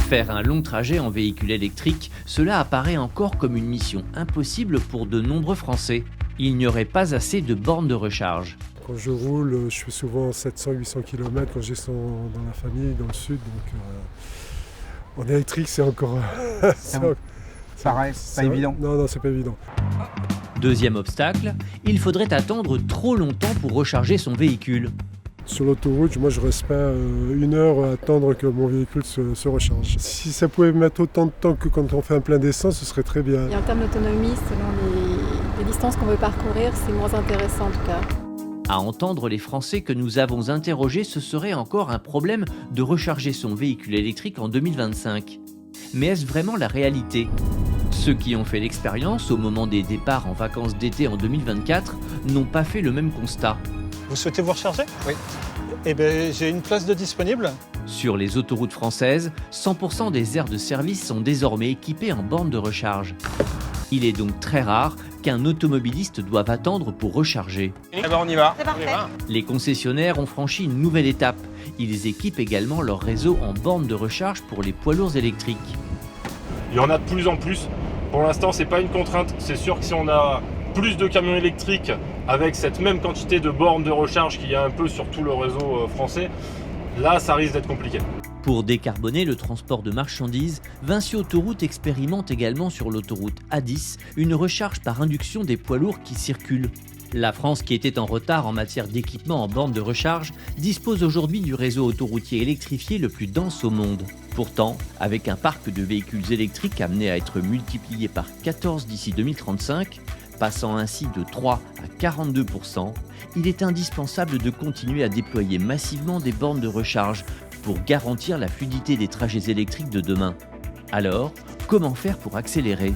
Faire un long trajet en véhicule électrique, cela apparaît encore comme une mission impossible pour de nombreux Français. Il n'y aurait pas assez de bornes de recharge. Quand je roule, je fais souvent 700-800 km quand j'ai dans la famille, dans le sud. Donc, en électrique, c'est encore... Pareil, pas évident. Non, c'est pas évident. Deuxième obstacle, il faudrait attendre trop longtemps pour recharger son véhicule. Sur l'autoroute, moi je reste pas 1 heure à attendre que mon véhicule se recharge. Si ça pouvait mettre autant de temps que quand on fait un plein d'essence, ce serait très bien. Et en termes d'autonomie, selon les distances qu'on veut parcourir, c'est moins intéressant en tout cas. À entendre les Français que nous avons interrogés, ce serait encore un problème de recharger son véhicule électrique en 2025. Mais est-ce vraiment la réalité ? Ceux qui ont fait l'expérience au moment des départs en vacances d'été en 2024 n'ont pas fait le même constat. Vous souhaitez vous recharger ? Oui. Eh bien, j'ai une place de disponible. Sur les autoroutes françaises, 100% des aires de service sont désormais équipées en bornes de recharge. Il est donc très rare qu'un automobiliste doive attendre pour recharger. Eh ben on y va. C'est parfait. Les concessionnaires ont franchi une nouvelle étape. Ils équipent également leur réseau en bornes de recharge pour les poids lourds électriques. Il y en a de plus en plus. Pour l'instant, c'est pas une contrainte. C'est sûr que si on a plus de camions électriques avec cette même quantité de bornes de recharge qu'il y a un peu sur tout le réseau français, là, ça risque d'être compliqué. Pour décarboner le transport de marchandises, Vinci Autoroute expérimente également sur l'autoroute A10 une recharge par induction des poids lourds qui circulent. La France, qui était en retard en matière d'équipement en bornes de recharge, dispose aujourd'hui du réseau autoroutier électrifié le plus dense au monde. Pourtant, avec un parc de véhicules électriques amené à être multiplié par 14 d'ici 2035, passant ainsi de 3 à 42%, il est indispensable de continuer à déployer massivement des bornes de recharge pour garantir la fluidité des trajets électriques de demain. Alors, comment faire pour accélérer ?